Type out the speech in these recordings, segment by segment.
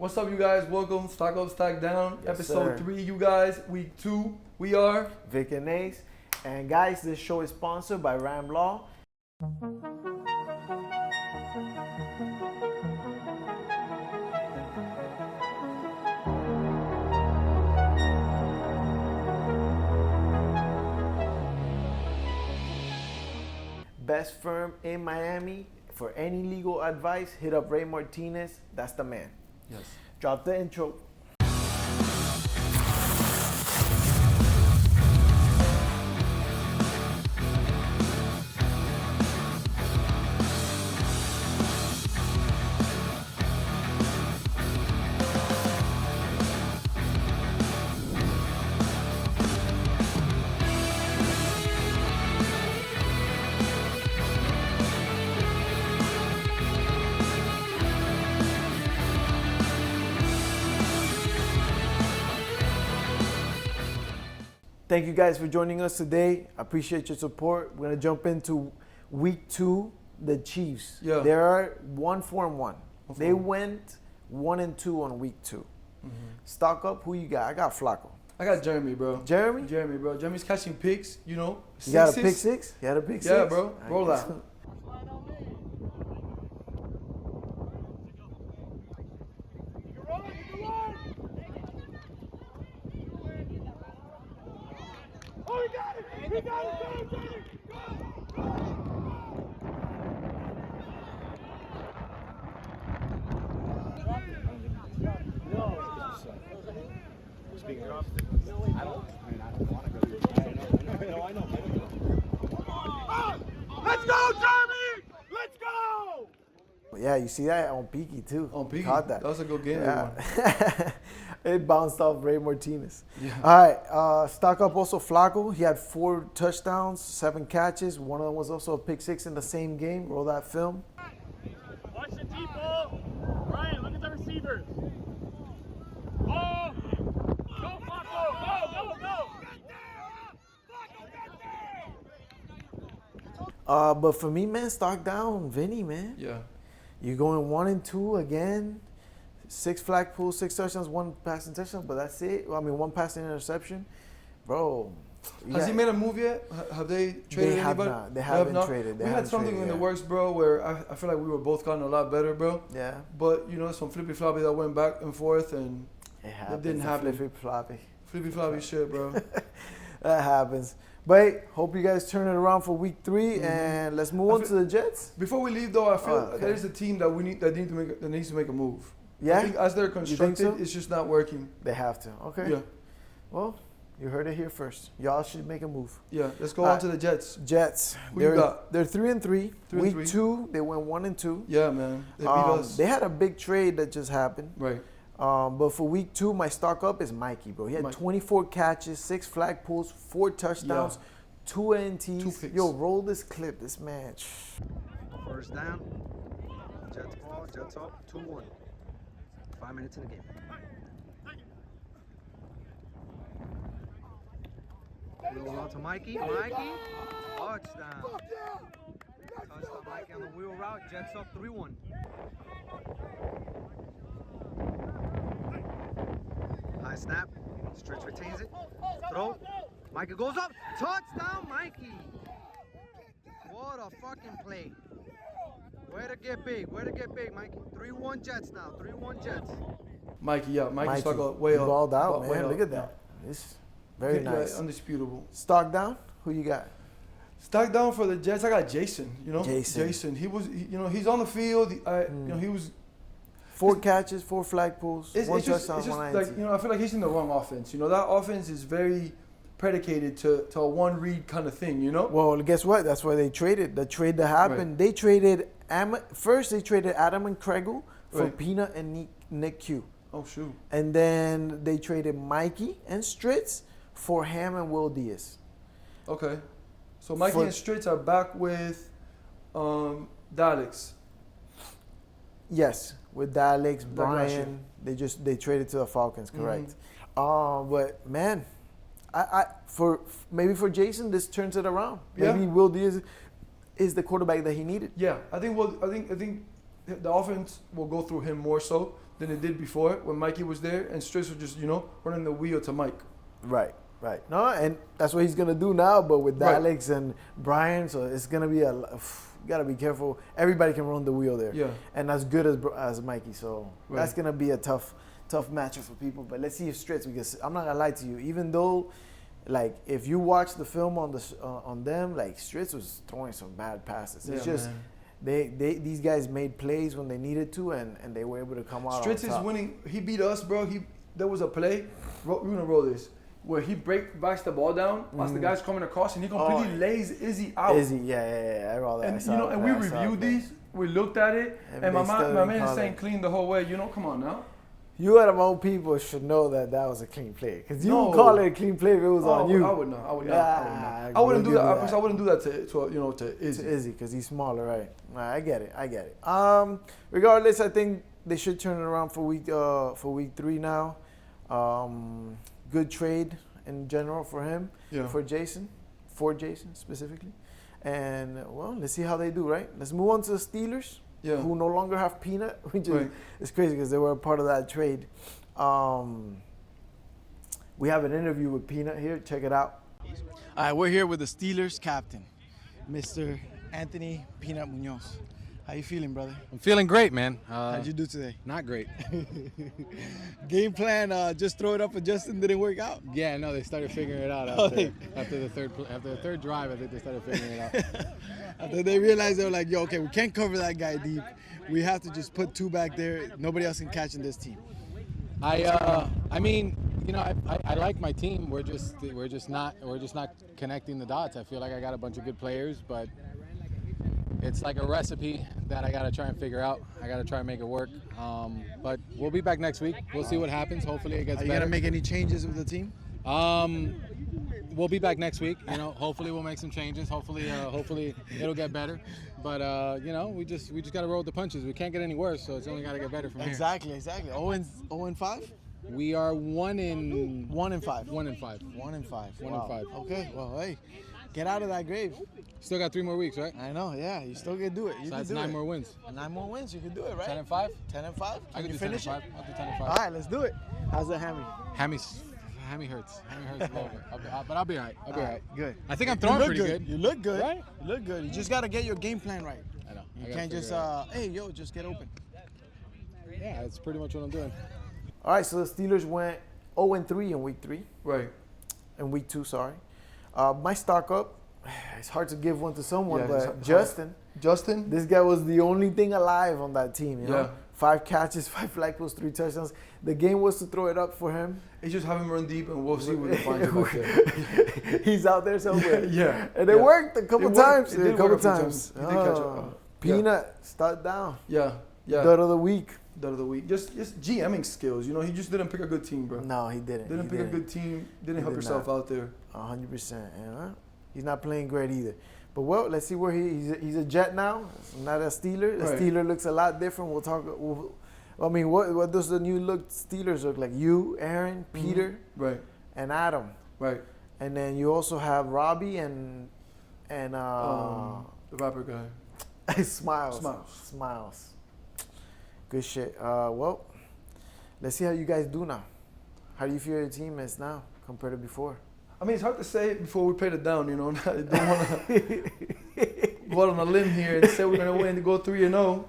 What's up, you guys? Welcome, Stock Up, Stock Down, Yes, episode sir. 3, you guys. Week 2, we are. Vic and Ace. And guys, this show is sponsored by Ram Law. Best firm in Miami. For any legal advice, hit up Ray Martinez. That's the man. Yes. Drop the intro. Thank you guys for joining us today. I appreciate your support. We're gonna jump into week 2, the Chiefs. Yeah. They are 1-4-1. They 1-4-1. went 1-2 on week 2. Stock up, who you got? I got Flacco. I got Jeremy, bro. Jeremy? Jeremy, bro. Jeremy's catching picks, you know. You got a Sixes. pick six? You had a pick six? Yeah, bro. Roll Nice. out. Oh, he got it! He got it! Go, Let's go, Jeremy! Let's go! Yeah, you see that on Peaky too. On Peaky. Caught that. That was a good game, Yeah. It bounced off Ray Martinez. Yeah. All right, stock up also Flacco. He had 4 touchdowns, 7 catches. One of them was also a pick six in the same game. Roll that film. Watch the deep ball. Ryan, look at the receivers. Oh! Go, Flacco! Go, go, go! But for me, man, stock down Vinny, man. Yeah. You're going 1-2 again. 6 flag pulls, 6 touchdowns, 1 passing touchdown, but that's it. I mean, 1 passing interception. Bro. Has he made a move yet? Have they traded They have anybody? not. They haven't traded. They we had haven't something traded in the yet. works, bro, where I feel like we were both gotten a lot better, bro. Yeah. But, you know, some flippy floppy that went back and forth, and It happens. didn't happen. Flippy floppy. flippy floppy shit, bro. That happens. But hey, hope you guys turn it around for week 3, and let's move I on feel- to the Jets. Before we leave, though, I feel Oh, okay. there's a team that needs to make a move. Yeah? I think as they're think constructed, so? it's just not working. They have to. Okay. Yeah, Well, you heard it here first. Y'all should make a move. yeah. Let's go All on right. to the Jets. Jets. Who you got? They're 3-3. 3-3. Week 2, they went 1-2. Yeah, man. They beat us. They had a big trade that just happened. Right. But for week 2, my stock up is Mikey, bro. He had Mike. 24 catches, 6 flag pulls, 4 touchdowns, 2 NTs. 2 picks. Yo, roll this clip. This man. First down. Jets ball, Jets up, 2-1. 5 minutes in the game. Wheel out to Mikey. Mikey. Touchdown. Touchdown, Mikey on the wheel route. Jets up 3-1. High snap. Stretch retains it. Throw. Mikey goes up. Touchdown, Mikey. What a fucking play. Way to get big. Way to get big, Mikey. 3-1 Jets now. 3-1 Jets. Mikey, yeah. Mikey Mikey, stuck up way he up. balled out, way man. up. Look at that. It's very Yeah, nice. undisputable. Stock down. Who you got? Stock down for the Jets. I got Jason. You know, Jason. He was, you know, he's on the field. You know, he was. 4 catches, 4 flag pulls, It's 1 just, touchdown, it's just 1 like, INT. you know, I feel like he's in the wrong offense. You know, that offense is very predicated to a one read kind of thing. You know. Well, guess what? That's why they traded. The trade that happened, they traded first. They traded Adam and Kregel for Right. Peanut and Nick Q, Oh shoot. and then they traded Mikey and Stritz for Ham and Will Diaz. Okay. So Mikey For- and Stritz are back with Daleks. Yes, with Alex, Like last Brian, they traded to the Falcons, correct? Mm-hmm. But man, maybe for Jason, this turns it around. Yeah. Maybe Will Diaz is the quarterback that he needed. Yeah, I think the offense will go through him more so than it did before when Mikey was there, and Stritz was just, running the wheel to Mike. Right. No, and that's what he's gonna do now. But with Right. Alex and Brian, so it's gonna be you gotta be careful. Everybody can run the wheel there. Yeah. And as good as Mikey, so that's gonna be a tough matchup for people. But let's see if Stritz, because I'm not gonna lie to you, even though, like, if you watch the film on them, like, Stritz was throwing some bad passes. It's just these guys made plays when they needed to, and they were able to come out. Stritz is winning. He beat us, bro. There was a play. We're gonna roll this. Where he backs the ball down as the guy's coming across, and he completely lays Izzy out. Izzy, yeah, I roll that. And we reviewed these. We looked at it, and my man is saying clean the whole way. Come on now. You out of all people should know that was a clean play, because you would call it a clean play if it was on you. I would not. I wouldn't do that. I wouldn't do that to Izzy. To Izzy, because he's smaller, right? I get it. Regardless, I think they should turn it around for week 3 now. Good trade in general for him, for Jason specifically. And, well, let's see how they do, right? Let's move on to the Steelers, who no longer have Peanut, which is crazy because they were a part of that trade. We have an interview with Peanut here. Check it out. All right, we're here with the Steelers captain, Mr. Anthony Peanut Munoz. How you feeling, brother? I'm feeling great, man. How'd you do today? Not great. Game plan, just throw it up for Justin, didn't work out? Yeah, no, they started figuring it out after the third drive. I think they started figuring it out. After they realized, they were like, okay, we can't cover that guy deep. We have to just put 2 back there. Nobody else can catch in this team. I like my team. We're just not connecting the dots. I feel like I got a bunch of good players, but it's like a recipe that I got to try and figure out. I got to try and make it work. But we'll be back next week. We'll see what happens. Hopefully it gets better. Are you going to make any changes with the team? We'll be back next week. Hopefully we'll make some changes. Hopefully it'll get better. But we just got to roll with the punches. We can't get any worse, so it's only got to get better from here. Exactly. 0-5? We are 1-5. 1-5. 1-5. Wow. Okay. Well, hey, get out of that grave. Still got 3 more weeks, right? I know. Yeah, you still can do it. So that's 9 more wins. 9 more wins. You can do it, right? 10-5. 10-5. I can do finish 10-5. it? I'll do 10-5. All right, let's do it. How's the hammy? Hammy hurts. Hammy hurts a little bit. But I'll be all right. I'll be all right. Good. I think I'm throwing pretty good. You look good. Right? You look good. You just got to get your game plan right. I know. You can't just, just get open. Yeah, that's pretty much what I'm doing. All right, so the Steelers went 0-3 in week 3. Right. In week 2, sorry. My stock up. It's hard to give one to someone, but Justin, this guy was the only thing alive on that team. You know? Yeah. 5 catches, 5 flag posts, 3 touchdowns. The game was to throw it up for him. It's just have him run deep, and we'll see what he finds back there. He's out there somewhere. Yeah. And it worked a couple times. It did work a few times. He did catch it. Peanut, start down. Yeah. Dud of the week. Just GMing skills. He just didn't pick a good team, bro. No, he didn't. Didn't pick a good team. Didn't help himself out there. 100%. He's not playing great either. But, well, let's see where he's a Jet now. Not a Steeler. The Steeler looks a lot different. We'll talk. What does the new look Steelers look like? You, Aaron, Peter, and Adam. Right. And then you also have Robbie and the rapper guy. Smiles. Good shit. Well, let's see how you guys do now. How do you feel your team is now compared to before? I mean, it's hard to say before we played it down, I don't want to go out on a limb here and say we're gonna win to go 3-0,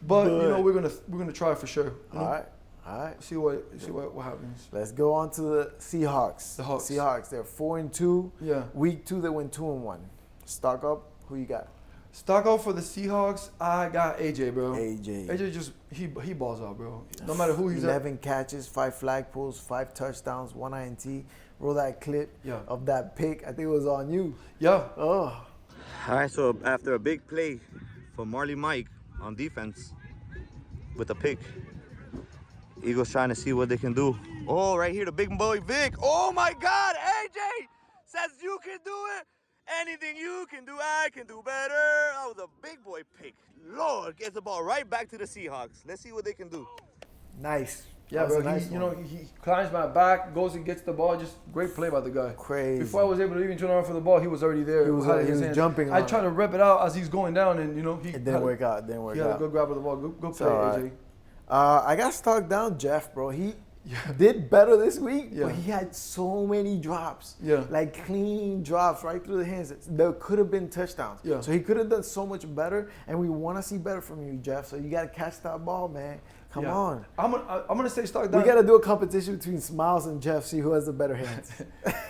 but we're gonna try for sure. All right. See what happens. Let's go on to the Seahawks. The Hawks. Seahawks. They're 4-2. Yeah. Week 2 they went 2-1. Stock up. Who you got? Stock out for the Seahawks. I got AJ, bro. AJ just he balls out, bro. No matter who he's 11 catches, 5 flag pulls, 5 touchdowns, 1 INT. Roll that clip of that pick. I think it was on you. Yeah. Oh. All right, so after a big play for Marley Mike on defense with a pick, Eagles trying to see what they can do. Oh, right here, the big boy Vic. Oh my God, AJ says you can do it. Anything you can do, I can do better. That was a big boy pick. Lord, gets the ball right back to the Seahawks. Let's see what they can do. Nice. Yeah, bro. He climbs my back, goes and gets the ball. Just great play by the guy. Crazy. Before I was able to even turn around for the ball, he was already there. He was jumping. I tried to rep it out as he's going down, and it didn't work out. He had to go grab the ball. Go play, right. AJ. I got stuck down Jeff, bro. He did better this week, but he had so many drops. Yeah. Like clean drops right through the hands. There could have been touchdowns. Yeah. So he could have done so much better, and we want to see better from you, Jeff. So you got to catch that ball, man. Come on. I'm gonna say stock down. We got to do a competition between Smiles and Jeff, see who has the better hands.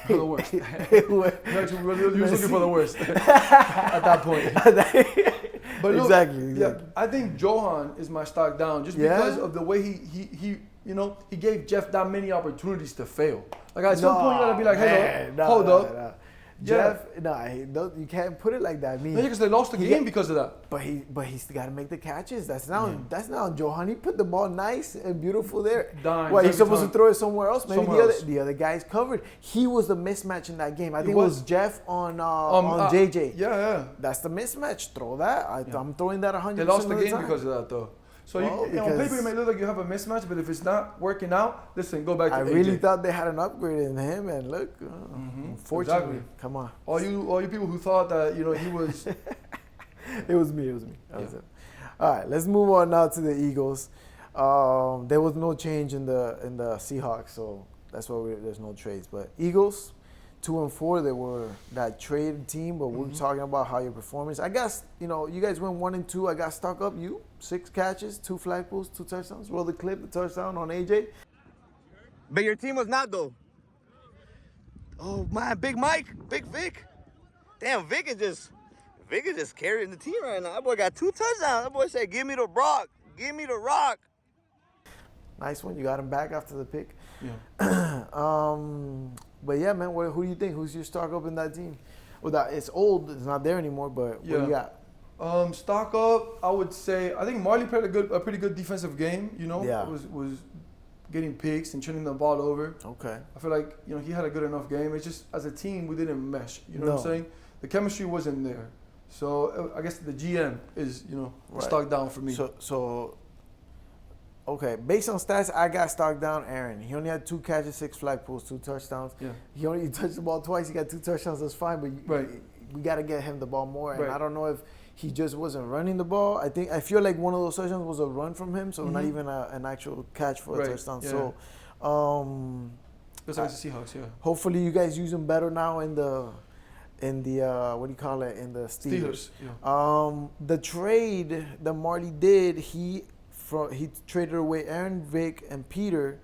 For the worst. You're looking for the worst at that point. But look, Exactly. Yeah, I think Johan is my stock down just because of the way he he gave Jeff that many opportunities to fail. Like at some point you gotta be like, hey, hold up. Jeff, you can't put it like that. I mean, because they lost the game because of that. But he's got to make the catches. That's now Johan. He put the ball nice and beautiful there. Well, he's supposed to throw it somewhere else. Maybe the other guys covered. He was the mismatch in that game. I think it was Jeff on JJ. Yeah. That's the mismatch. Throw that. I'm throwing that 100%. They lost the game time. because of that, though. So on paper it may look like you have a mismatch, but if it's not working out, listen, go back to AJ. I really thought they had an upgrade in him, and look, unfortunately, come on. All you people who thought that he was. It was me. That was it. All right, let's move on now to the Eagles. There was no change in the Seahawks, so that's why there's no trades. But Eagles, 2-4, they were that trade team, but we're talking about how your performance. I guess, you guys went 1-2. I got stuck up. 6 catches, 2 flag pulls, 2 touchdowns. Roll the clip, the touchdown on AJ. But your team was not, though. Oh, man, Big Mike, Big Vic. Damn, Vic is just carrying the team right now. That boy got 2 touchdowns. That boy said, give me the rock. Give me the rock. Nice one. You got him back after the pick. Yeah. But yeah, man, who do you think? Who's your stock up in that team? Well, it's old. It's not there anymore, but what do you got? Stock up, I would say, I think Marley played a pretty good defensive game, Yeah. was getting picks and turning the ball over. Okay. I feel like, he had a good enough game. It's just, as a team, we didn't mesh, what I'm saying? The chemistry wasn't there. So, I guess the GM is, stock down for me. So, okay, based on stats, I got stock down Aaron. He only had 2 catches, 6 flag pulls, 2 touchdowns. Yeah. He touched the ball twice. He got 2 touchdowns. That's fine, but we got to get him the ball more. And I don't know if he just wasn't running the ball. I feel like one of those touchdowns was a run from him, so not even an actual catch for a touchdown. Yeah. So, besides the Seahawks, yeah. hopefully you guys use him better now in the what do you call it, in the Steelers. Yeah. The trade that Marley did, he traded away Aaron, Vic, and Peter,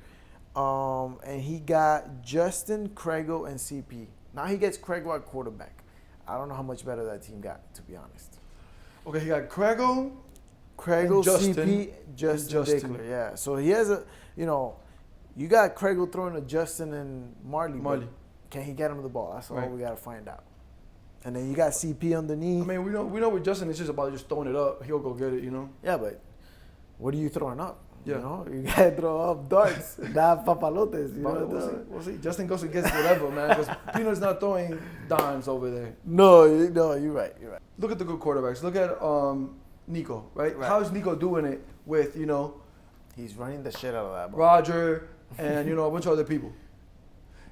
and he got Justin, Craigo, and CP. Now he gets Craigo at quarterback. I don't know how much better that team got, to be honest. Okay, he got Craigo, Justin, CP, Justin. Dickler. Yeah, so he has you got Craigo throwing to Justin and Marley. Can he get him the ball? That's all we got to find out. And then you got CP underneath. I mean, we know with Justin, it's just about just throwing it up. He'll go get it, Yeah, but what are you throwing up? Yeah. You got to throw up darts, not papalotes. We'll see. Justin goes and gets whatever, man. Because Pino's not throwing dimes over there. No, you're right. Look at the good quarterbacks. Look at Nico, right? How's Nico doing it with, He's running the shit out of that ball. Roger and, a bunch of other people.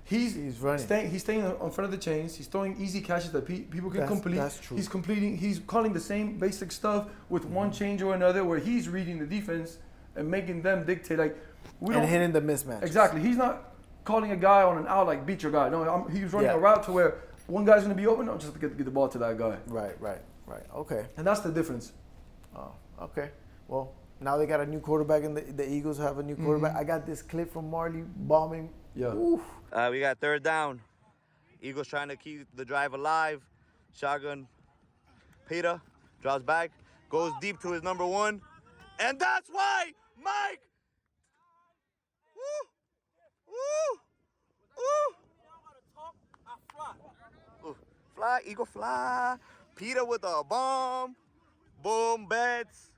He's running. He's staying in front of the chains. He's throwing easy catches that people can complete. That's true. He's calling the same basic stuff with one change or another where he's reading the defense and making them dictate. Like, and hitting the mismatch. Exactly. He's not calling a guy on an out like beat your guy. No, he's running a route to where one guy's going to be open. No, just get the ball to that guy. Right. Okay. And that's the difference. Oh, okay. Well, now they got a new quarterback, and the Eagles have a new quarterback. I got this clip from Marley bombing. Yeah. Oof. We got 3rd down. Eagles trying to keep the drive alive. Shotgun. Peter drops back, goes deep to his number 1. And that's why Mike. Fly, Eagle fly. Peter with a bomb. Boom, bets.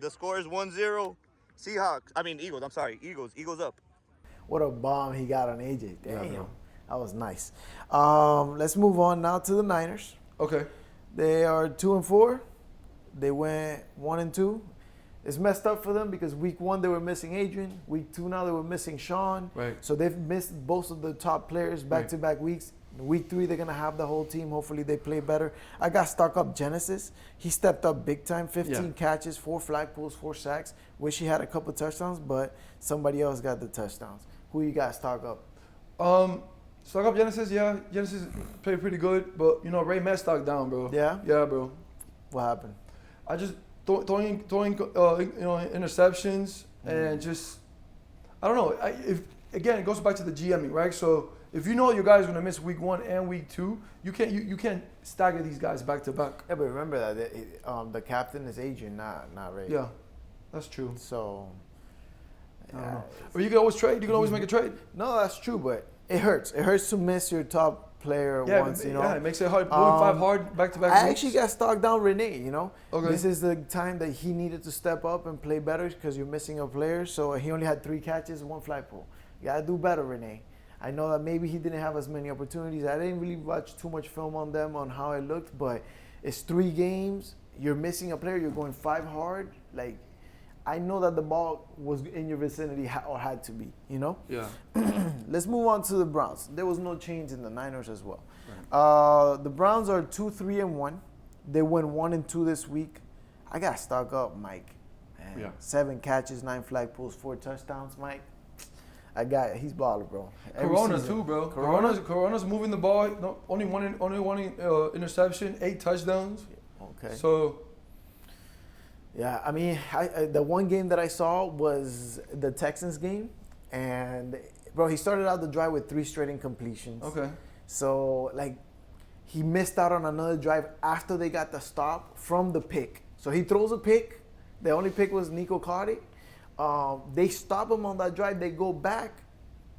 The score is 1-0. Eagles, I'm sorry. Eagles up. What a bomb he got on AJ. Damn. That was nice. Let's move on now to the Niners. Okay. They are 2-4. They went 1-2. It's messed up for them because week 1 they were missing Adrian. Week 2 now they were missing Sean. Right. So they've missed both of the top players back-to-back weeks. Week 3, they're going to have the whole team. Hopefully, they play better. I got Stock Up Genesis. He stepped up big time. 15 catches, 4 flag pulls, 4 sacks. Wish he had a couple touchdowns, but somebody else got the touchdowns. Who you got, Stock Up? Stock Up Genesis, yeah. Genesis played pretty good, but, Ray Met stock down, bro. Yeah? Yeah, bro. What happened? I just throwing interceptions and just, I don't know. Again, it goes back to the GMing, right? So if you know your guys are gonna miss week 1 and week 2, you can't stagger these guys back to back. Yeah, but remember that the captain is Adrian, not Ray. Yeah, that's true. So, I don't know. But you can always trade. You can always make a trade. No, that's true, but it hurts. It hurts to miss your top player once, Yeah, it makes it hard. Going 5 hard back-to-back I weeks. actually got stocked down Renee, Okay. This is the time that he needed to step up and play better because you're missing a player. So he only had 3 catches, 1 flag pull. You got to do better, Renee. I know that maybe he didn't have as many opportunities. I didn't really watch too much film on them on how it looked, but it's 3 games. You're missing a player. You're going 5 hard. Like, I know that the ball was in your vicinity or had to be, Yeah. Let's move on to the Browns. There was no change in the Niners as well. Right. The Browns are 2-3-1. They went 1-2 this week. I got Stock Up, Mike. Man, Yeah. 7 catches, 9 flag pulls, 4 touchdowns, Mike. He's baller, bro. Corona too, bro. Corona's moving the ball. No, only one interception, 8 touchdowns. Okay. So. Yeah, I mean, the one game that I saw was the Texans game, and bro, he started out the drive with 3 straight incompletions. Okay. So he missed out on another drive after they got the stop from the pick. So he throws a pick. The only pick was Nico Cardi. They stop him on that drive. They go back,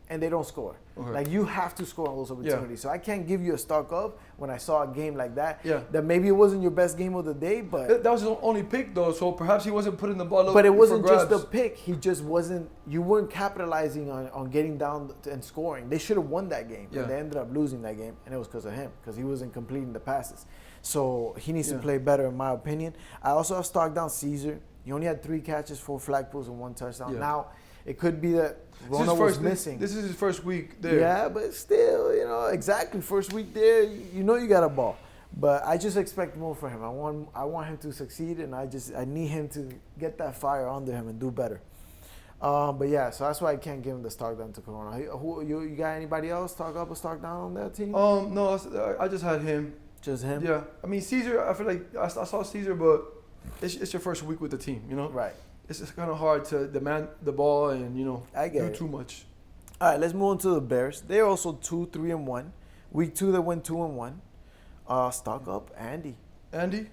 and they don't score. Okay. Like, you have to score on those opportunities. Yeah. So I can't give you a Stock Up when I saw a game like that. Yeah. That maybe it wasn't your best game of the day, but that was his only pick though. So perhaps he wasn't putting the ball up. But it wasn't just the pick. He just wasn't. You weren't capitalizing on getting down and scoring. They should have won that game. Yeah. But they ended up losing that game, and it was because of him, because he wasn't completing the passes. So he needs to play better, in my opinion. I also have Stock down Caesar. He only had 3 catches, 4 flag pulls, and 1 touchdown. Yeah. Now, it could be that Rona was missing. This is his first week there. Yeah, but still, exactly. First week there, you got a ball. But I just expect more from him. I want him to succeed, and I need him to get that fire under him and do better. But yeah, so that's why I can't give him the Stock down to Corona. You got anybody else Stock Up or Stock down on that team? No, I just had him. Just him? Yeah. I mean, Caesar, I feel like I saw Caesar, but it's your first week with the team, Right. It's just kind of hard to demand the ball and, I get do too much. All right, let's move on to the Bears. They're also 2-3-1. Week 2, they went 2-1. Stock Up, Andy.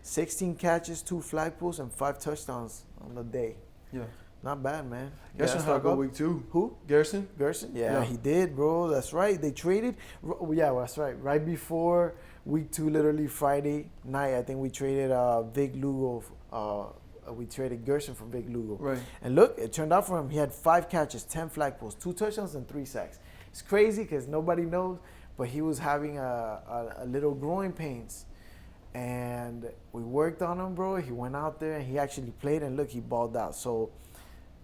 16 catches, 2 flag pulls, and 5 touchdowns on the day. Yeah. Not bad, man. Garrison had a good week too. Who? Garrison? Yeah, he did, bro. That's right. They traded. Yeah, that's right. Right before week 2, literally Friday night, I think we traded Vic Lugo. We traded Gerson for Vic Lugo. Right. And look, it turned out for him. He had 5 catches, 10 flag pulls, 2 touchdowns, and 3 sacks. It's crazy because nobody knows, but he was having a little growing pains. And we worked on him, bro. He went out there and he actually played, and look, he balled out. So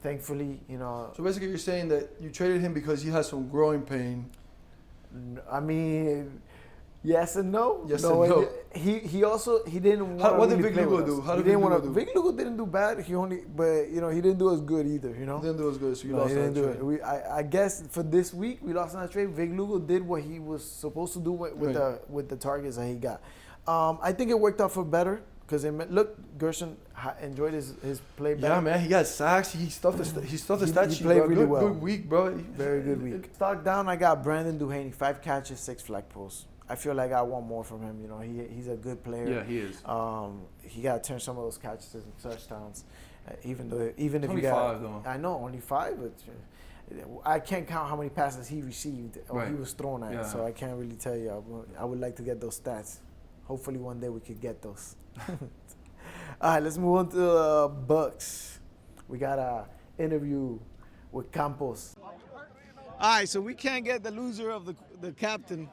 thankfully, So basically you're saying that you traded him because he has some growing pain. I mean, yes and no. Yes and no. He didn't want to What did Vic Lugo do? How did Vic Lugo do? Vic Lugo didn't do bad. He didn't do as good either. He didn't do as good, so you lost he that didn't trade. do it. I guess for this week we lost on that trade. Vic Lugo did what he was supposed to do with the targets that he got. I think it worked out for better. Because look, Gerson enjoyed his play back. Yeah, man, he got sacks. He stuffed the stat sheet. He played really well. Good week, bro. Very good week. Stock down, I got Brandon Duhaney, 5 catches, 6 flag pulls. I feel like I want more from him. He's a good player. Yeah, he is. He got to turn some of those catches into touchdowns. Even if only you got 5 though. I know, only 5, but I can't count how many passes he received or he was thrown at. Yeah. So I can't really tell you. I would like to get those stats. Hopefully one day we could get those. All right, let's move on to the Bucks. We got an interview with Campos. All right, so we can't get the loser of the captain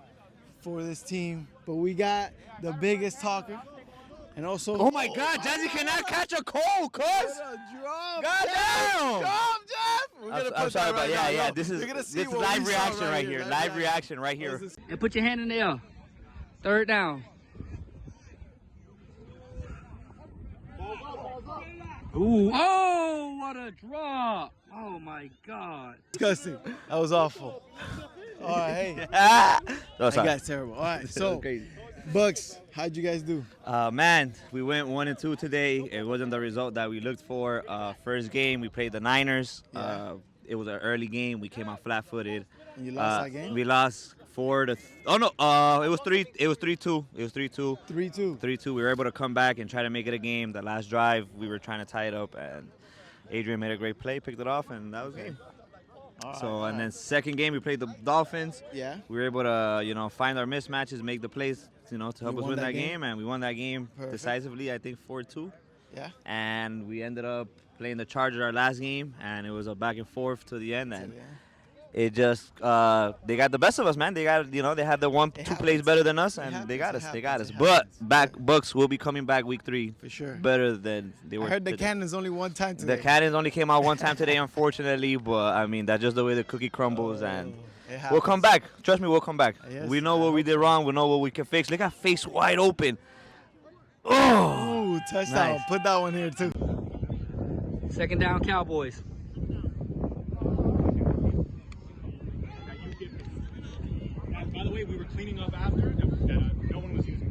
for this team, but we got the biggest talker. And also, oh my God, Jazzy cannot catch a cold, cuz. God damn. Jeff. I'm sorry about yeah. This is live reaction right here. Live reaction right here. And put your hand in the air. Third down. Ooh, oh, what a drop. Oh, my God. Disgusting. That was awful. All right, hey. No, That sorry. guy's terrible. All right, so, Crazy. Bucks, how'd you guys do? Man, we went 1-2 today. It wasn't the result that we looked for. First game, we played the Niners. Yeah. It was an early game. We came out flat-footed. And you lost that game? We lost 4-3. Oh no, it was 3-2. It was 3-2. 3-2. 3-2. We were able to come back and try to make it a game. The last drive, we were trying to tie it up, and Adrian made a great play, picked it off, and that was the game. And then second game, we played the Dolphins. Yeah. We were able to, find our mismatches, make the plays, to help You us won win that that game? game, and we won that game Perfect. decisively, I think 4-2. Yeah. And we ended up playing the Chargers our last game, and it was a back and forth to the end, and it just they got the best of us, man. They got they had the two plays better than us, and they got us. They got us. But Bucks will be coming back week 3 For sure. better than they were. I heard the today. cannons only one time today. The cannons only came out one time today, unfortunately. But I mean, that's just the way the cookie crumbles, and we'll come back. Trust me, we'll come back. Yes, We know what we did wrong. We know what we can fix. Look at face wide open. Oh, Ooh, touchdown. Nice. Put that one here, too. Second down, Cowboys. By the way, we were cleaning up after, and no one was using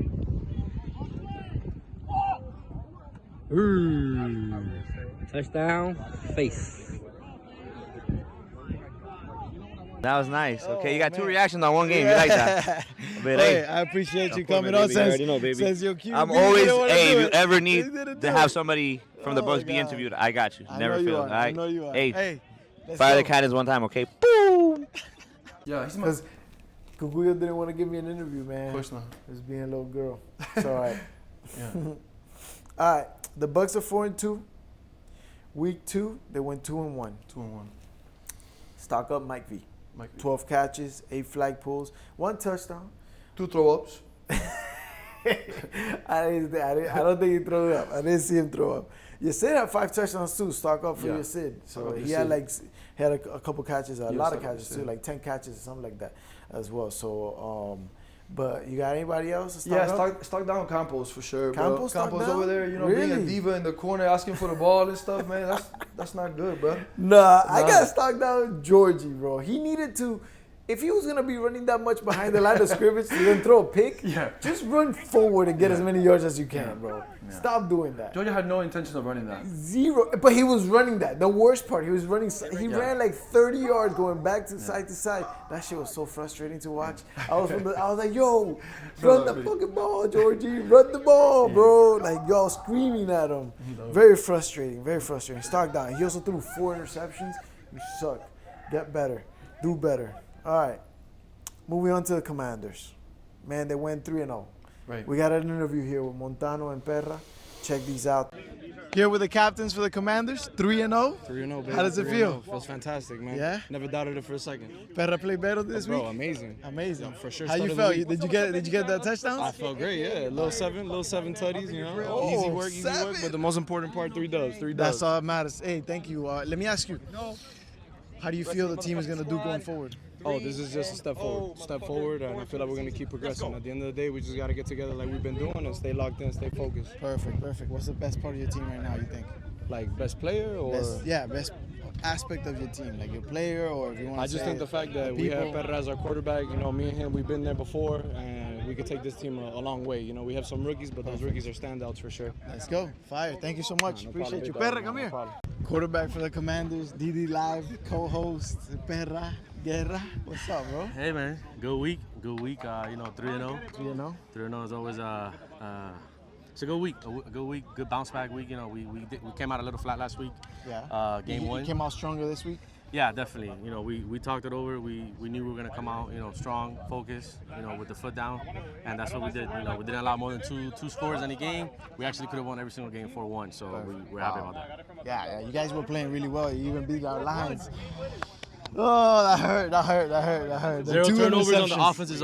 it. Touchdown, face. that was nice. Okay, you got 2 reactions on one game. You like that? But Hey, hey, I appreciate you of course, coming my on. baby. You already know, baby. Says your QB. I'm You always, didn't wanna hey, do if you it. ever You need didn't to do have it. somebody from the Oh, Bucks be God. interviewed, I got you. I Never know you fail. are. All right? I know you are. Hey, let's fire the go. cannons one time, okay? Boom! Yeah, he's my. Because Kukuyo didn't want to give me an interview, man. Of course not. He was being a little girl. It's all right. Yeah. All right. The Bucks are 4-2. Week 2, they went 2-1. 2-1. Stock up Mike V. Mike. 12 catches, 8 flag pulls, 1 touchdown. 2 throw ups. I don't think he threw it up. I didn't see him throw up. Your Sid had 5 touchdowns too. Stock up for Yeah. your Sid. So Stock up he your had Sid. a couple catches, a Yeah, lot of stock up your catches too, Sid. like 10 catches or something like that as well. So, but you got anybody else? To stock Yeah, up? stock down Campos for sure. Campos stock Campos down? over there, being a Really? diva in the corner asking for the ball and stuff, man. That's not good, bro. Nah, I Nah. got stock down Georgie, bro. He needed to. If he was gonna be running that much behind the line of scrimmage to then throw a pick, Yeah. just run forward and get as many yards as you can, bro. Stop doing that. Georgia had no intention of running that. 0, but he was running that. The worst part, he was running. He Yeah. ran like 30 yards going back to side to side. That shit was so frustrating to watch. I was like, yo, run the fucking ball, Georgie. Run the ball, bro. Like y'all screaming at him. Very frustrating. Very frustrating. Stock down. He also threw 4 interceptions. You suck. Get better. Do better. All right. Moving on to the Commanders. Man, they went 3-0. Right. We got an interview here with Montano and Perra. Check these out. Here with the captains for the Commanders, 3-0. 3-0, baby. How does it 3-0. feel? Feels fantastic, man. Yeah? Never doubted it for a second. Perra played better this Bro, week. amazing. Amazing. Yeah, for sure. How you Started the felt? week. Did you get that touchdown? I felt great, yeah. Little seven tutties, Oh, easy work, easy 7. work. But the most important part, 3 dubs. 3 That's dubs. all that matters. Hey, thank you. Let me ask you. How do you feel the team is gonna do going forward? Oh, this is just a step forward. Step forward, and I feel like we're going to keep progressing. At the end of the day, we just got to get together like we've been doing and stay locked in, stay focused. Perfect, perfect. What's the best part of your team right now, you think? Like, best player or? Best aspect of your team, like your player, or if you want to I just think the fact that we have Perra as our quarterback, me and him, we've been there before, and we could take this team a long way. We have some rookies, but those rookies are standouts for sure. Let's go. Fire. Thank you so much. No Appreciate problem, you. big dog. Perra, come No here. problem. Quarterback for the Commanders, DD Live, co-host, Perra, Guerra. What's up, bro? Hey man, good week. 3-0. 3-0. 3-0 is always it's a good week. A good week, good bounce back week. We came out a little flat last week. Yeah. Game You 1. came out stronger this week. Yeah, definitely. We talked it over. We knew we were gonna come out, strong, focused, with the foot down, and that's what we did. We didn't allow more than two scores in a game. We actually could have won every single game 4-1. So we're happy about that. Yeah, you guys were playing really well. You even beat our Lions. Oh, that hurt. The 0 2 turnovers on the interceptions. offense is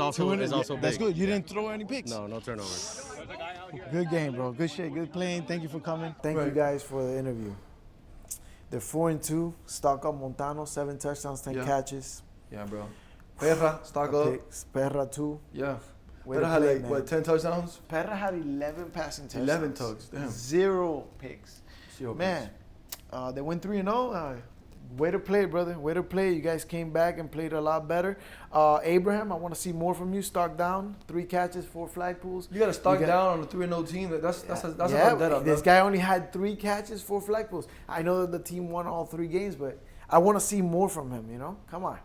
also That's big. good. You didn't throw any picks. No turnovers. Good game, bro. Good shit. Good playing. Thank you for coming. Thank you guys for the interview. They're 4-2. Stock up Montano, 7 touchdowns, 10 catches. Yeah, bro. Perra, stock up. Perra, 2. Yeah. Way Perra to had play, like, man. what, 10 touchdowns? Perra had 11 passing touchdowns. 11 tugs, damn. 0 picks. Man, they went 3-0. Way to play, brother. Way to play. You guys came back and played a lot better. Abraham, I want to see more from you. Stock down. 3 catches, 4 flag pulls. You got to stock down on the 3-0 team. That's a vendetta. This guy only had 3 catches, 4 flag pulls. I know that the team won all 3 games, but I want to see more from him, you know? Come on.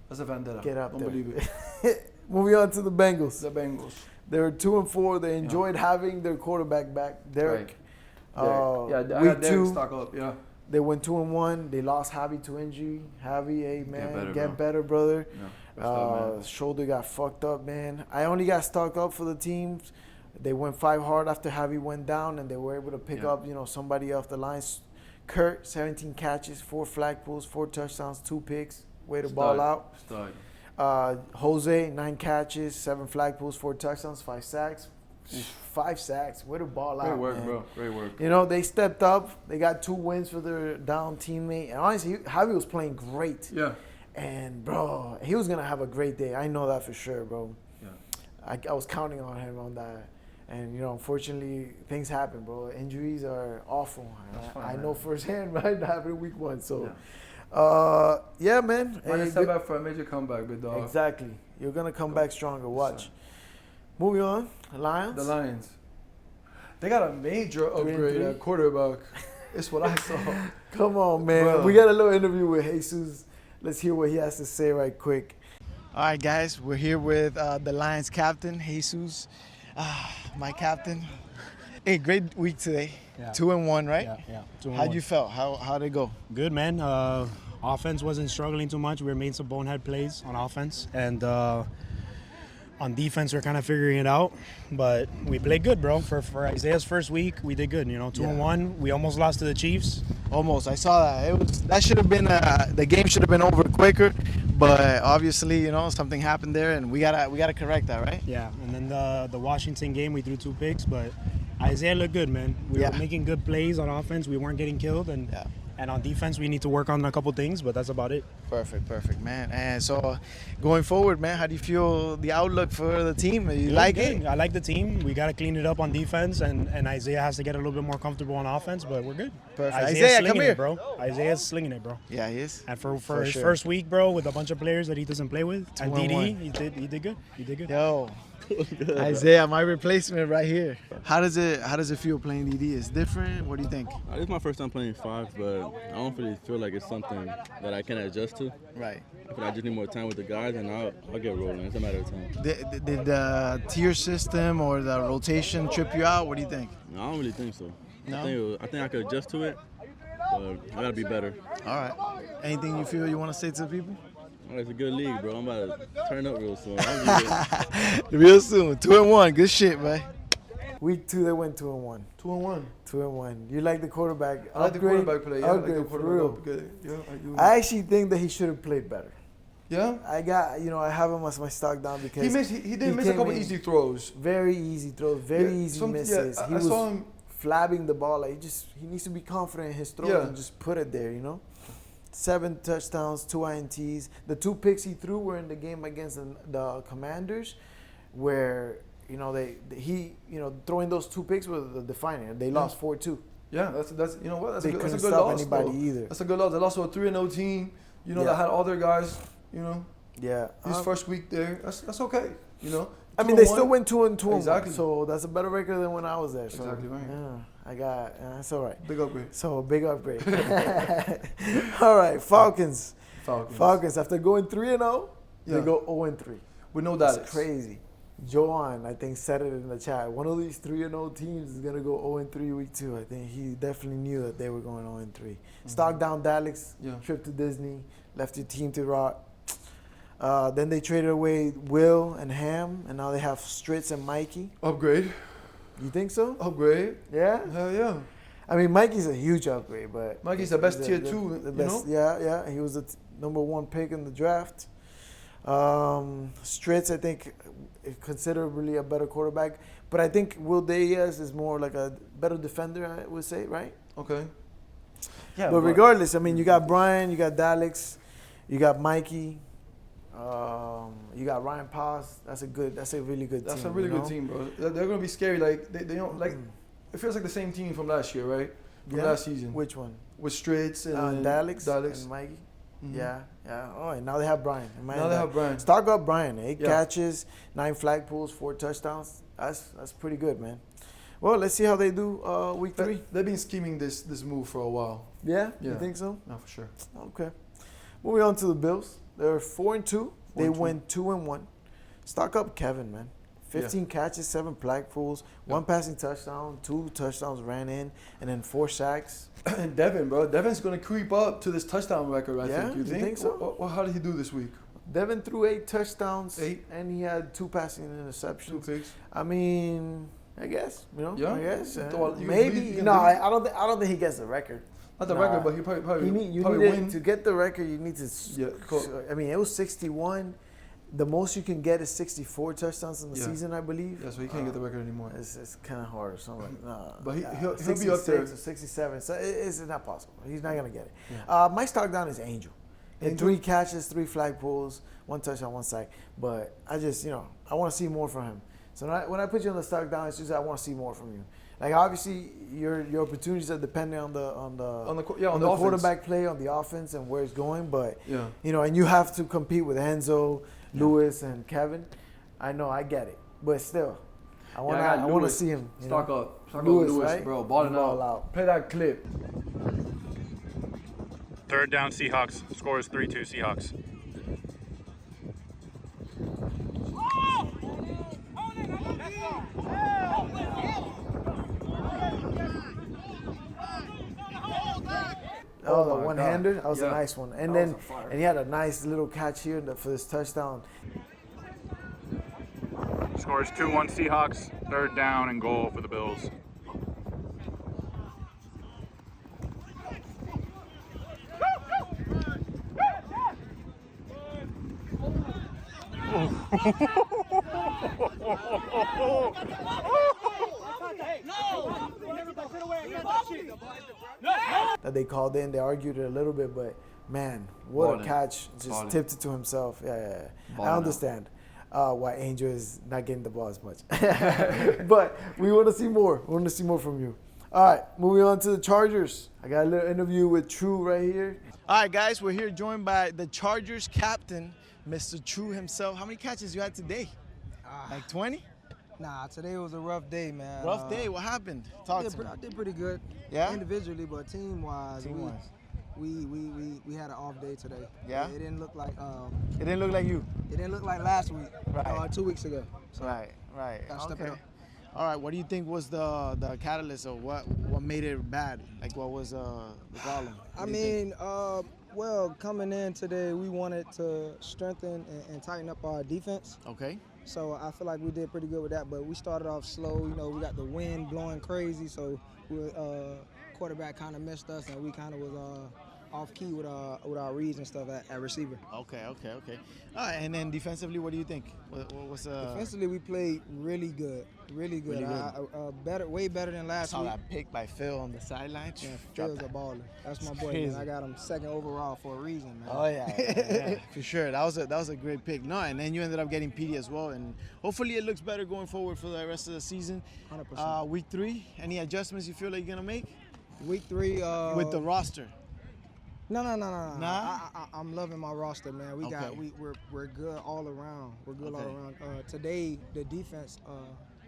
That's a vendetta. Get up Don't there. believe it. Moving on to the Bengals. The Bengals. They were 2-4. They enjoyed having their quarterback back, Derek. Right. I Week had Derek 2, stock up, yeah. they went 2-1. They lost Javi to injury. Javi, hey man, get better, brother. Yeah, shoulder got fucked up, man. I only got stocked up for the teams. They went 5 hard after Javi went down, and they were able to pick up, somebody off the lines. Kurt, 17 catches, 4 flag pulls, 4 touchdowns, 2 picks. Way to ball out. Jose, 9 catches, 7 flag pulls, 4 touchdowns, 5 sacks. 5 sacks. Way to ball out, Great work, man. bro. Great work. You know, they stepped up. They got 2 wins for their down teammate. And honestly, Javi was playing great. Yeah. And, bro, he was going to have a great day. I know that for sure, bro. Yeah. I was counting on him on that. And, unfortunately, things happen, bro. Injuries are awful. I know firsthand, right? That happened week 1. So, yeah, man. Might step back for a major comeback, big dog. Exactly. You're going to come back stronger. Watch. Moving on. Lions. The Lions. They got a major upgrade at quarterback. It's what I saw. Come on, man. Bro. We got a little interview with Jesus. Let's hear what he has to say right quick. All right, guys. We're here with the Lions captain, Jesus. My captain. Hey, great week today. Yeah. 2-1, right? Yeah. 2-1. How'd you feel? How'd it go? Good, man. Offense wasn't struggling too much. We were making some bonehead plays on offense. And on defense, we're kind of figuring it out. But we played good, bro. For Isaiah's first week, we did good. 2-1. We almost lost to the Chiefs. Almost. I saw that. That should have been the game should have been over quicker. But obviously, something happened there, and we gotta correct that, right? Yeah. And then the Washington game, we threw 2 picks, but Isaiah looked good, man. We were making good plays on offense. We weren't getting killed, and on defense, we need to work on a couple things, but that's about it. Perfect, man. And so, going forward, man, how do you feel the outlook for the team? You like it? I like the team. We got to clean it up on defense, and Isaiah has to get a little bit more comfortable on offense, but we're good. Perfect. Isaiah, come here, bro. Isaiah's slinging it, bro. Yeah, he is. And for his first week, bro, with a bunch of players that he doesn't play with, and 2-1. he did good. He did good. Yo, Isaiah, my replacement right here. How does it feel playing DD? It's different. What do you think? It's my first time playing 5, but I don't really feel like it's something that I can adjust to. Right. I feel like I just need more time with the guys, and I'll get rolling. It's a matter of time. Did the tier system or the rotation trip you out? What do you think? No, I don't really think so. No? I think I could adjust to it, but I gotta be better. All right. Anything you feel you want to say to the people? Oh, it's a good league, bro. I'm about to turn up real soon. Real soon. 2-1. Good shit, man. Week 2, they went 2-1. 2-1. You like the quarterback? I like the quarterback play. Yeah, Upgrade, for real. Yeah, I do. I actually think that he should have played better. Yeah? I have him as my stock down because he did miss a couple easy throws. Very easy throws. Very easy misses. He saw him flabbing the ball. Like he needs to be confident in his throws and just put it there, 7 touchdowns, 2 INTs. The 2 picks he threw were in the game against the Commanders, where he throwing those 2 picks was the defining. They lost 4-2. Yeah, that's That's they a good couldn't stop loss. anybody though. either. That's a good loss. They lost to a 3-0 team. That had all their guys. Yeah. His first week there. That's okay. I mean, they still went 2-2. Exactly. So that's a better record than when I was there. So, exactly right. Yeah, that's all right. Big upgrade. So big upgrade. All right, Falcons. After going 3-0, they go 0-3. We know that. That's crazy. Joan, I think, said it in the chat. One of these 3-0 teams is gonna go 0-3 week 2. I think he definitely knew that they were going 0-3. Stock down Daleks. Trip to Disney. Left your team to rot. Then they traded away Will and Ham, and now they have Stritz and Mikey. Upgrade. You think so? Upgrade. Yeah? Hell yeah. I mean, Mikey's a huge upgrade, but... Mikey's the best tier 2, the best, Yeah. He was the number 1 pick in the draft. Stritz, I think, considerably a better quarterback. But I think Will Diaz is more like a better defender, I would say, right? Okay. Yeah, but regardless, I mean, you got Brian, you got Daleks, you got Mikey, you got Ryan Paz. That's a really good team. That's a really good team, bro. They're gonna be scary. Like they don't like. It feels like the same team from last year, right? From last season. Which one? With Straits and Daleks and Mikey. Mm-hmm. Yeah. Oh, and now they have Brian. Now they have Brian. Stock up Brian. 8 catches, 9 flag pulls, 4 touchdowns. That's pretty good, man. Well, let's see how they do week 3. They've been scheming this move for a while. Yeah? You think so? No, for sure. Okay. Moving on to the Bills. They're 4-2. They went 2-1. Stock up Kevin, man. 15 catches, 7 flag pulls, 1 passing touchdown, 2 touchdowns ran in, and then 4 sacks. And Devin, bro. Devin's going to creep up to this touchdown record, I think. You think so? Well, how did he do this week? Devin threw 8 touchdowns, and he had 2 passing interceptions. 2 picks. I mean, I guess, I guess. Maybe. I don't think he gets the record. Not the record, but he probably win. To get the record, you need to. I mean, it was 61. The most you can get is 64 touchdowns in the season, I believe. Yeah, so he can't get the record anymore. It's kind of hard. So I'm like, nah. But he'll be up there. Or 67. So it's not possible. He's not going to get it. Yeah. My stock down is Angel. 3 catches, 3 flag pulls, 1 touchdown, 1 sack. But I just, I want to see more from him. So when I put you on the stock down, it's just I want to see more from you. Like, obviously, your opportunities are dependent on the quarterback play, on the offense, and where it's going. But and you have to compete with Enzo, Lewis, and Kevin. I know, I get it, but still, I want to see him. Stock up Lewis, right? Bro, balling out. Play that clip. 3rd down, Seahawks. Score is 3-2 Seahawks. Oh, the one-hander? That was a nice one. And he had a nice little catch here for this touchdown. Score is 2-1 Seahawks. 3rd down and goal for the Bills. That they called in, they argued it a little bit, but man, what a catch. Just tipped it to himself. Yeah. I understand why Angel is not getting the ball as much. But we want to see more. We want to see more from you. All right, moving on to the Chargers. I got a little interview with True right here. All right, guys, we're here joined by the Chargers captain, Mr. True himself. How many catches you had today? Like 20? Nah, today was a rough day, man. Rough day? What happened? Talk to me. I did pretty good. Yeah? Individually, but team-wise, we had an off day today. Yeah? It didn't look like it didn't look like you. It didn't look like last week. Right. 2 weeks ago. So right. Gotta step it up. All right, what do you think was the catalyst, or what made it bad? Like, what was the problem? I mean, well, coming in today, we wanted to strengthen and tighten up our defense. Okay. So I feel like we did pretty good with that, but we started off slow. We got the wind blowing crazy, so quarterback kind of missed us, and we kind of was off key with our reads and stuff at receiver. Okay. All right, and then defensively, what do you think? Defensively, we played really good. Really good. Way better than last week. I saw that pick by Phil on the sideline. Yeah, Phil's a baller. That's my boy, man. I got him 2nd overall for a reason, man. Oh yeah, for sure. That was a great pick. No, and then you ended up getting PD as well, and hopefully it looks better going forward for the rest of the season. 100%. Week 3, any adjustments you feel like you're gonna make? Week 3 with the roster. No. Nah? I'm loving my roster, man. We're good all around. We're good all around. Today, the defense,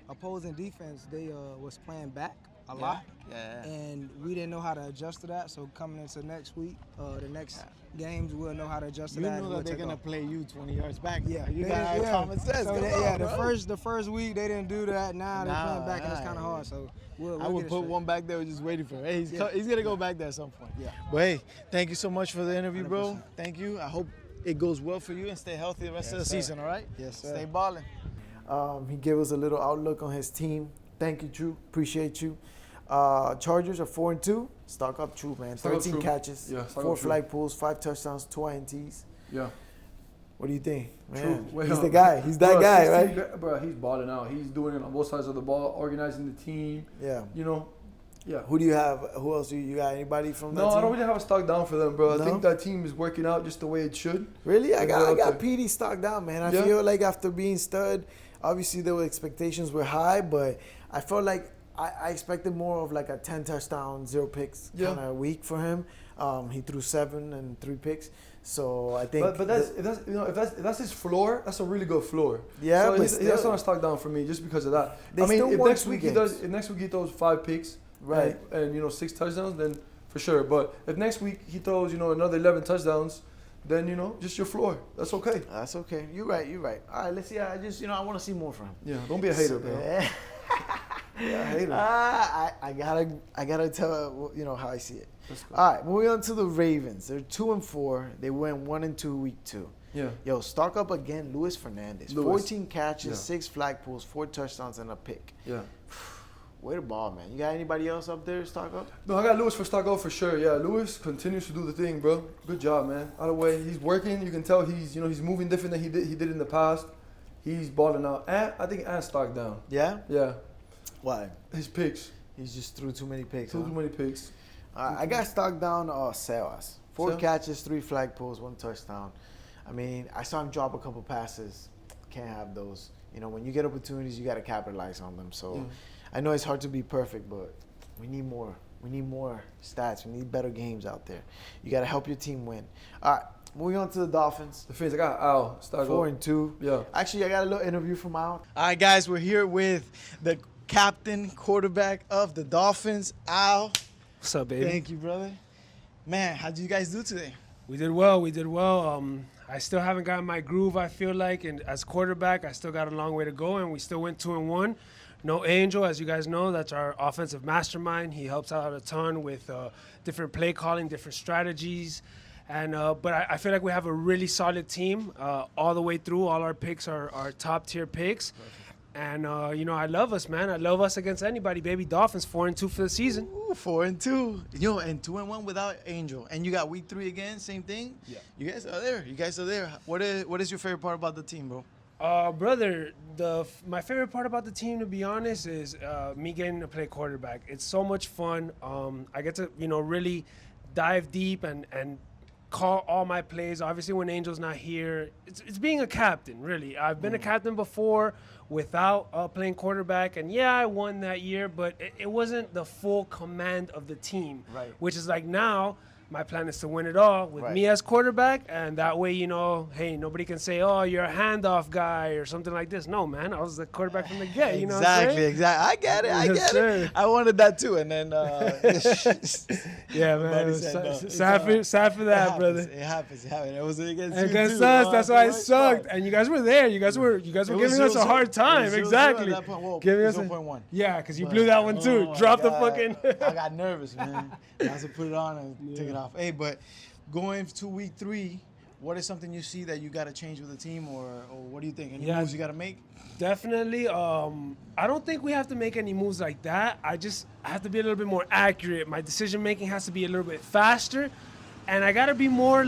opposing defense, they was playing back a lot. Yeah. And we didn't know how to adjust to that. So coming into next week, the next games, we'll know how to adjust to that. You know that they're gonna play you 20 yards back. Yeah. You got common sense. So the first week they didn't do that. Now they're playing back, and it's kind of hard. So we'll I would put one back there, just waiting for it. Hey, he's gonna go back there at some point. Yeah. But hey, thank you so much for the interview, 100%. Bro. Thank you. I hope it goes well for you and stay healthy the rest of the season. All right? Yes, sir. Stay balling. He gave us a little outlook on his team. Thank you, Drew. Appreciate you. Chargers are 4-2. Stock up, True, man. 13 catches, 4 flag pulls, 5 touchdowns, 2 INTs. Yeah. What do you think? Man, True. he's the guy. He's that guy, right? Bro, he's balling out. He's doing it on both sides of the ball, organizing the team. Yeah. Yeah. Who do you have? Who else? You got anybody from that No, team? I don't really have a stock down for them, bro. No? I think that team is working out just the way it should. Really? I got there. PD stock down, man. I Yeah? feel like after being stud, obviously the expectations were high, but I felt like I expected more of like a 10 touchdown, 0 picks kind of week for him. He threw 7 and 3 picks. So I think, but if that's his floor, that's a really good floor. Yeah, so but that's not a stock down for me just because of that. They I mean, still if won next 2 week games. if next week he throws 5 picks, right, and 6 touchdowns, then for sure. But if next week he throws another 11 touchdowns, then just your floor. That's okay. That's okay. You're right. All right, let's see. I just I want to see more from him. Yeah, don't be a hater, bro. Yeah, hater. I gotta tell how I see it. All right, moving on to the Ravens. They're 2-4. They went 1-2 week 2. Yeah. Yo, stock up again, Luis Fernandez. Lewis. 14 catches, 6 flag pulls, 4 touchdowns, and a pick. Yeah. Way to ball, man. You got anybody else up there stock up? No, I got Lewis for stock up for sure. Yeah, Lewis continues to do the thing, bro. Good job, man. Out of the way, he's working. You can tell he's he's moving different than he did in the past. He's balling out. And I think and stock down. Yeah? Yeah. Why? His picks. He just threw too many picks. Too many picks. I got stock down Sebas. 4 Sebas? catches, 3 flag pulls, 1 touchdown. I mean, I saw him drop a couple passes. Can't have those. When you get opportunities, you got to capitalize on them. So I know it's hard to be perfect, but we need more. We need more stats. We need better games out there. You got to help your team win. All right, moving on to the Dolphins. The Fins, I got Al. 4-2. Yeah. Actually, I got a little interview from Al. All right, guys, we're here with the captain, quarterback of the Dolphins, Al. What's up, baby? Thank you, brother. Man, how did you guys do today? We did well. I still haven't gotten my groove, I feel like, and as quarterback, I still got a long way to go, and we still went 2-1. No Angel, as you guys know, that's our offensive mastermind. He helps out a ton with different play calling, different strategies. And but I feel like we have a really solid team all the way through. All our picks are top-tier picks. Perfect. And, I love us, man. I love us against anybody, baby. Dolphins, 4-2 for the season. Ooh, 4-2. And 2-1 without Angel. And you got week 3 again, same thing? Yeah. You guys are there. What is your favorite part about the team, bro? Brother, my favorite part about the team, to be honest, is me getting to play quarterback. It's so much fun. I get to, really dive deep and call all my plays. Obviously, when Angel's not here, it's being a captain, really. I've been a captain before without playing quarterback, and yeah, I won that year, but it wasn't the full command of the team, right? Which is like now, my plan is to win it all with me as quarterback, and that way, hey, nobody can say, oh, you're a handoff guy or something like this. No, man, I was the quarterback from the get, you know what I'm saying? Exactly. I get it. I wanted that too, and then yeah, man, sad for that, brother. It happens. It was against us. That's why it sucked, and you guys were there. You guys were giving us a hard time. Exactly. Giving us 0.1. Yeah, because you blew that one too. Drop the fucking. I got nervous, man. I had to put it on and take it off. Hey, but going to week 3, what is something you see that you got to change with the team, or what do you think? Any moves you got to make? Definitely. I don't think we have to make any moves like that. I have to be a little bit more accurate. My decision making has to be a little bit faster, and I got to be more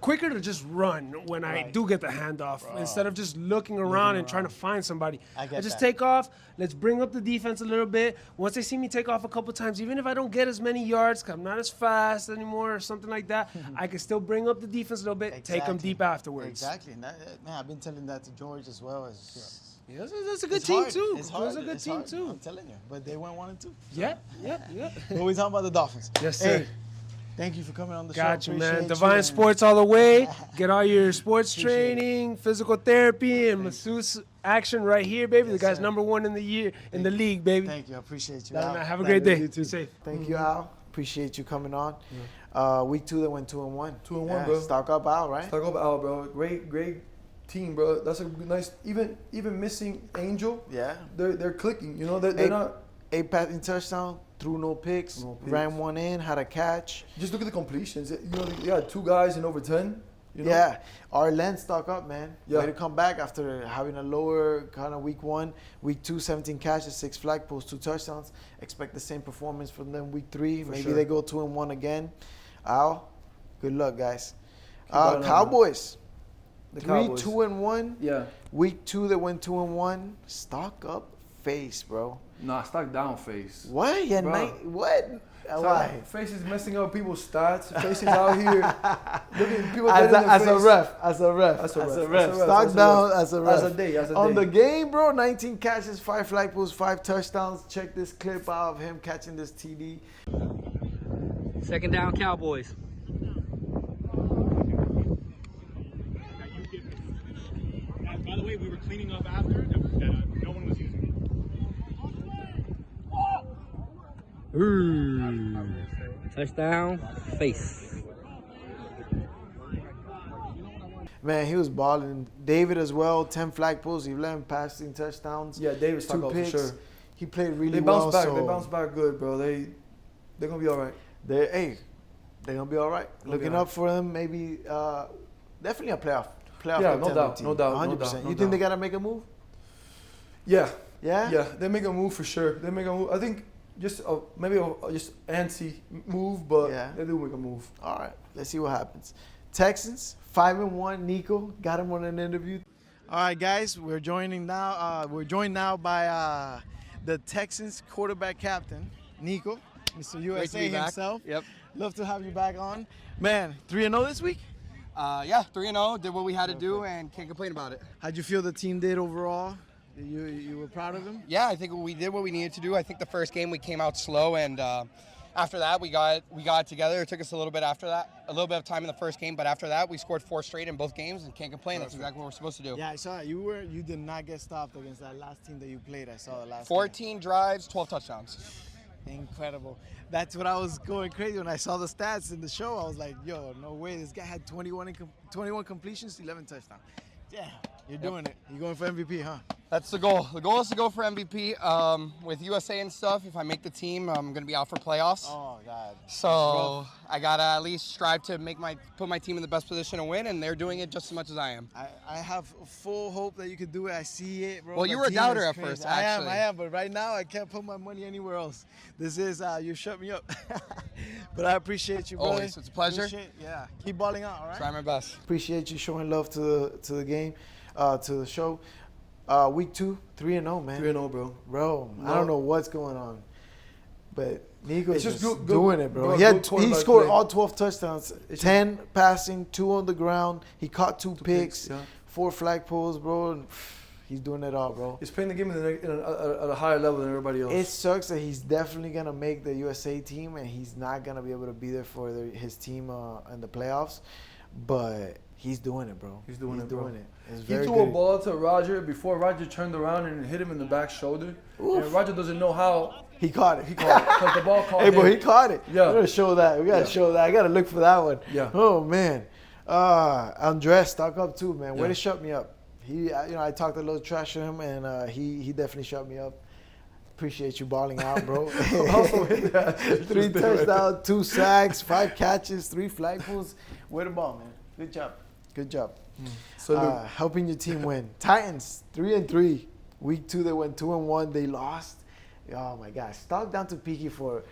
quicker to just run when I do get the handoff instead of just looking around and trying to find somebody. I just take off. Let's bring up the defense a little bit. Once they see me take off a couple times, even if I don't get as many yards, because I'm not as fast anymore or something like that, I can still bring up the defense a little bit, take them deep afterwards. Exactly. And I've been telling that to George as well. Yeah, that's a good team too. It's hard. It's a good team too. I'm telling you. But they went 1-2. So. Yeah. But we talking about the Dolphins. Yes, sir. Hey, thank you for coming on the show. Got you, man. Appreciate Divine Sports all the way. Get all your sports training, physical therapy, and masseuse action right here, baby. Yes, the guy's sir. number 1 in the league, baby. Thank you. I appreciate you. Have a great day. Be safe. Thank you, Al. Appreciate you coming on. Week 2, they went 2-1. 2-1, bro. Stock up Al, right? Stock up Al, bro. Great team, bro. That's a nice. Even missing Angel. Yeah. They're clicking. They're not. 8 passing touchdown, threw no picks, ran one in, had a catch. Just look at the completions. They got 2 guys in over 10. Yeah, our lens stock up, man. Yeah. Way to come back after having a lower kind of week 1. Week 2, 17 catches, 6 flag posts, 2 touchdowns. Expect the same performance from them week 3. Maybe they go 2-1 again. Al, good luck, guys. Cowboys. The 3, Cowboys. 2-1. Yeah. Week 2, they went 2-1. Stock up face, bro. Nah, stock down face. What? Yeah, Bro. what? Why? Face is messing up people's stats. Face is out here looking people As dead in the a face. ref. Stock down as a ref. As a day. On the game, bro, 19 catches, 5 flag posts, 5 touchdowns. Check this clip out of him catching this TD. Second down, Cowboys. By the way, we were cleaning up after that no one was using it. Touchdown, face. Man, he was balling. David as well, 10 flag posts, 11 passing touchdowns. Yeah, David's 2 stuck picks. out for sure. He played really They bounce well. back. So They bounce back good, bro. They're gonna be all right. They're gonna be all right. Gonna be Looking all up for them, maybe definitely a playoff Yeah, no contending doubt, team. no doubt, 100%. no You think they doubt. gotta make a move? Yeah. Yeah? Yeah, they make a move for sure. They make a move. I think just maybe just antsy move, but Yeah. they do make a move. All right, let's see what happens. Texans 5-1. Nico got him on an interview. All right, guys, we're joined now by the Texans quarterback captain, Nico, Mr. USA himself. Yep. Love to have you back on, man. 3-0 this week. Yeah, 3-0. Did what we had to do and can't complain about it. How'd you feel the team did overall? You were proud of them? Yeah, I think we did what we needed to do. I think the first game we came out slow, and after that we got it together. It took us a little bit after that, a little bit of time in the first game, but after that we scored 4 straight in both games and can't complain. That's exactly what we're supposed to do. Yeah, I saw it. You did not get stopped against that last team that you played. I saw the last. 14 drives, 12 touchdowns. Incredible. That's what I was going crazy when I saw the stats in the show. I was like, yo, no way. This guy had 21 completions, 11 touchdowns. Yeah, you're doing it. You're going for MVP, huh? That's the goal. The goal is to go for MVP. With USA and stuff, if I make the team, I'm going to be out for playoffs. Oh, God. So I got to at least strive to put my team in the best position to win, and they're doing it just as much as I am. I have full hope that you can do it. I see it, bro. Well, you were a doubter at first, actually. I am, but right now I can't put my money anywhere else. This is, you shut me up. But I appreciate you, brother. Always. It's a pleasure. Yeah. Keep balling out, all right? Try my best. Appreciate you showing love to the game, to the show. Week 2, 3-0, man. 3-0, bro. Bro, I don't know what's going on, but Nico's It's just just good- doing it, bro. bro, He good scored quarterback play. all 12 touchdowns, 10 passing, 2 on the ground. He caught 2 picks, yeah. 4 flag poles, bro. And he's doing it all, bro. He's playing the game at a higher level than everybody else. It sucks that he's definitely gonna make the USA team, and he's not gonna be able to be there for his team in the playoffs. But he's doing it, bro. He's doing it. It's He very threw good. a ball to Roger before Roger turned around and hit him in the back shoulder. And Roger doesn't know how. He caught it. He caught it because the ball caught Hey, him. but he caught it. Yeah. We gotta show that. We gotta show that. I gotta look for that one. Yeah. Oh man. Andres, stock up too, man. Way Yeah. to shut me up. He, I talked a little trash to him, and he definitely shut me up. Appreciate you balling out, bro. Also hit that. 3 touchdowns, 2 sacks, 5 catches, 3 flag pulls. Way to ball, man. Good job. Good job. Salute. Helping your team win. Titans 3-3. Week 2 they went 2-1. They lost. Oh my gosh. Stock down to Peaky for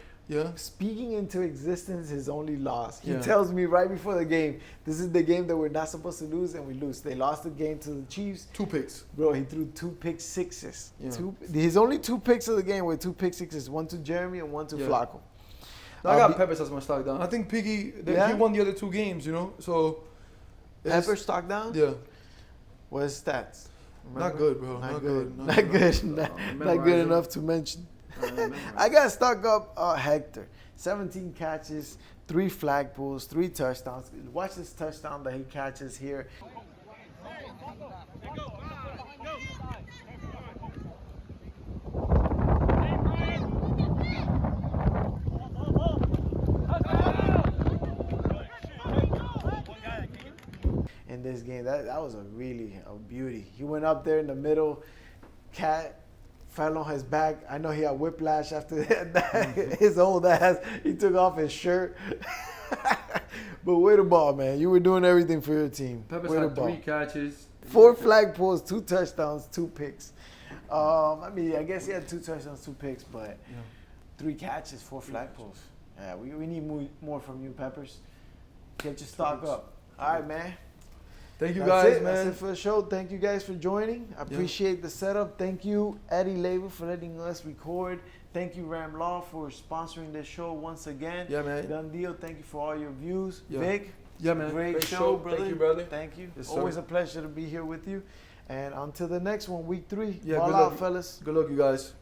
speaking into existence his only loss. He tells me right before the game, this is the game that we're not supposed to lose, and we lose. They lost the game to the Chiefs. 2 picks. Bro, he threw 2 pick sixes. Yeah. His only 2 picks of the game were 2 pick sixes. One to Jeremy and one to Flacco. I got Peppers as my stock down. I think Piggy, he won the other 2 games, you know? So. Pepper stock down? Yeah. What is stats? Not good, bro. Not good. Not good enough to mention. I got stuck up Hector. 17 catches, 3 flag pulls, 3 touchdowns. Watch this touchdown that he catches here. In this game, that was a beauty. He went up there in the middle, cat fell on his back. I know he had whiplash after that. His old ass, he took off his shirt. But way to ball, man. You were doing everything for your team. Peppers Way to had ball. 3 catches. 4 flag pulls, 2 touchdowns, 2 picks. I guess he had 2 touchdowns, 2 picks, but 3 catches, 4 flag pulls. Yeah, we need more from you, Peppers. Get your stock up. All right, man. Thank you That's guys, it. man. That's it for the show. Thank you guys for joining. I appreciate the setup. Thank you, Eddie Labor, for letting us record. Thank you, Ram Law, for sponsoring this show once again. Yeah, man. Done deal. Thank you for all your views. Yeah. Vic, Yeah, man. great show, brother. Thank you, brother. Thank you. Yes, sir. Always a pleasure to be here with you. And until the next one, week 3. Yeah, Ball good out, luck, fellas. Good luck, you guys.